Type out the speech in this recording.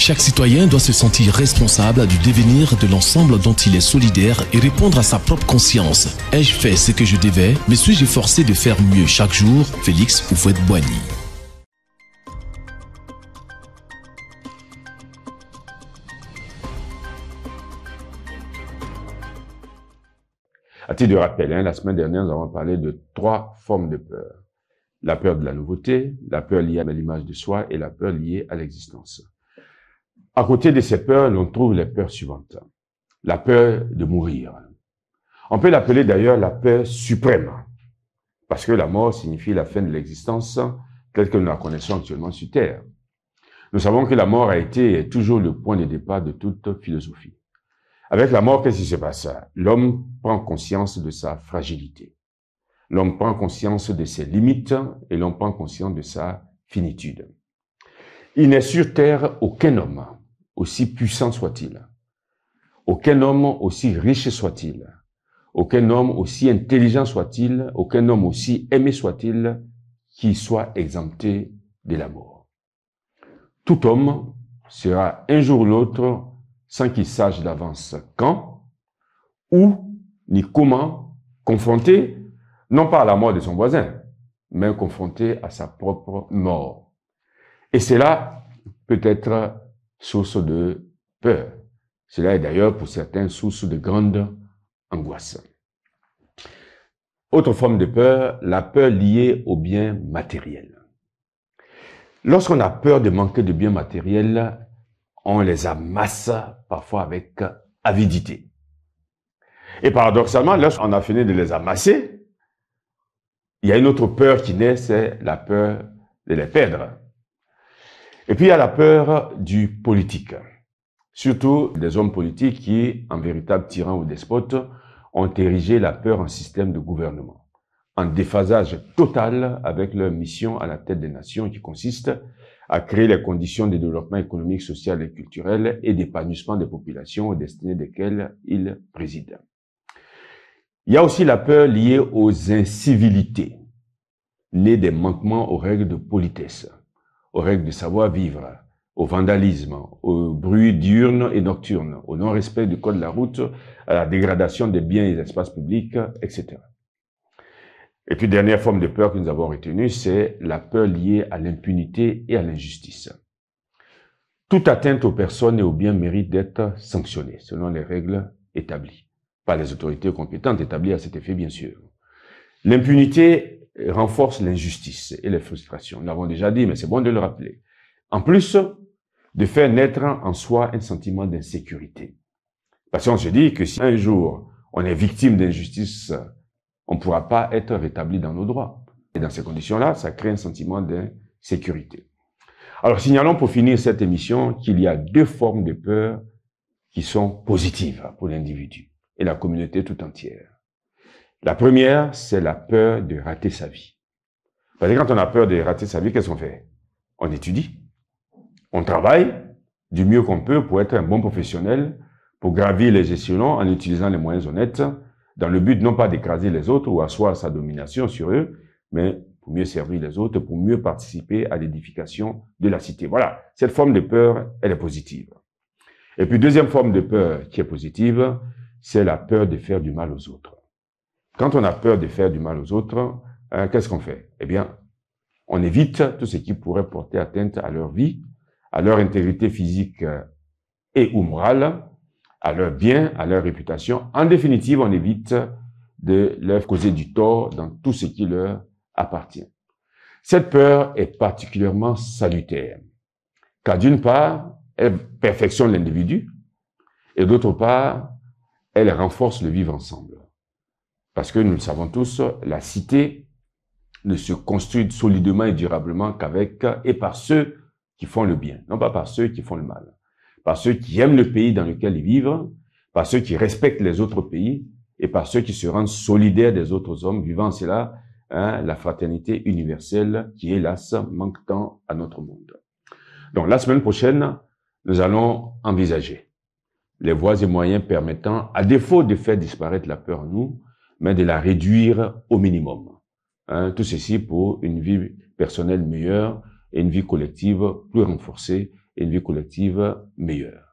Chaque citoyen doit se sentir responsable du devenir de l'ensemble dont il est solidaire et répondre à sa propre conscience. Ai-je fait ce que je devais? Me suis-je forcé de faire mieux chaque jour? Félix Houphouët-Boigny. À titre de rappel, la semaine dernière, nous avons parlé de 3 formes de peur. La peur de la nouveauté, la peur liée à l'image de soi et la peur liée à l'existence. À côté de ces peurs, l'on trouve les peurs suivantes. La peur de mourir. On peut l'appeler d'ailleurs la peur suprême, parce que la mort signifie la fin de l'existence telle que nous la connaissons actuellement sur Terre. Nous savons que la mort a été et est toujours le point de départ de toute philosophie. Avec la mort, qu'est-ce qui se passe? L'homme prend conscience de sa fragilité. L'homme prend conscience de ses limites et l'homme prend conscience de sa finitude. Il n'est sur Terre aucun homme, aussi puissant soit-il, aucun homme aussi riche soit-il, aucun homme aussi intelligent soit-il, aucun homme aussi aimé soit-il, qui soit exempté de la mort. Tout homme sera un jour ou l'autre, sans qu'il sache d'avance quand, où, ni comment, confronté, non pas à la mort de son voisin, mais confronté à sa propre mort. Et cela peut être source de peur. Cela est d'ailleurs pour certains source de grande angoisse. Autre forme de peur, la peur liée aux biens matériels. Lorsqu'on a peur de manquer de biens matériels, on les amasse parfois avec avidité. Et paradoxalement, lorsqu'on a fini de les amasser, il y a une autre peur qui naît, c'est la peur de les perdre. Et puis il y a la peur du politique. Surtout des hommes politiques qui, en véritable tyran ou despote, ont érigé la peur en système de gouvernement, en déphasage total avec leur mission à la tête des nations qui consiste à créer les conditions de développement économique, social et culturel et d'épanouissement des populations aux destinées desquelles ils président. Il y a aussi la peur liée aux incivilités, nées des manquements aux règles de politesse, aux règles de savoir-vivre, au vandalisme, au bruit diurne et nocturne, au non-respect du code de la route, à la dégradation des biens et des espaces publics, etc. Et puis, dernière forme de peur que nous avons retenue, c'est la peur liée à l'impunité et à l'injustice. Toute atteinte aux personnes et aux biens mérite d'être sanctionnée, selon les règles établies, par les autorités compétentes établies à cet effet, bien sûr. L'impunité renforce l'injustice et les frustrations. Nous l'avons déjà dit, mais c'est bon de le rappeler. En plus, de faire naître en soi un sentiment d'insécurité. Parce qu'on se dit que si un jour on est victime d'injustice, on ne pourra pas être rétabli dans nos droits. Et dans ces conditions-là, ça crée un sentiment d'insécurité. Alors, signalons pour finir cette émission qu'il y a 2 formes de peur qui sont positives pour l'individu et la communauté tout entière. La première, c'est la peur de rater sa vie. Parce que quand on a peur de rater sa vie, qu'est-ce qu'on fait? On étudie, on travaille du mieux qu'on peut pour être un bon professionnel, pour gravir les échelons en utilisant les moyens honnêtes, dans le but non pas d'écraser les autres ou asseoir sa domination sur eux, mais pour mieux servir les autres, pour mieux participer à l'édification de la cité. Voilà, cette forme de peur, elle est positive. Et puis, deuxième forme de peur qui est positive, c'est la peur de faire du mal aux autres. Quand on a peur de faire du mal aux autres, qu'est-ce qu'on fait? Eh bien, on évite tout ce qui pourrait porter atteinte à leur vie, à leur intégrité physique et ou morale, à leur bien, à leur réputation. En définitive, on évite de leur causer du tort dans tout ce qui leur appartient. Cette peur est particulièrement salutaire, car d'une part, elle perfectionne l'individu, et d'autre part, elle renforce le vivre ensemble. Parce que nous le savons tous, la cité ne se construit solidement et durablement qu'avec et par ceux qui font le bien, non pas par ceux qui font le mal. Par ceux qui aiment le pays dans lequel ils vivent, par ceux qui respectent les autres pays et par ceux qui se rendent solidaires des autres hommes, vivant cela, la fraternité universelle qui, hélas, manque tant à notre monde. Donc, la semaine prochaine, nous allons envisager les voies et moyens permettant, à défaut de faire disparaître la peur en nous, mais de la réduire au minimum. Tout ceci pour une vie personnelle meilleure et une vie collective plus renforcée et une vie collective meilleure.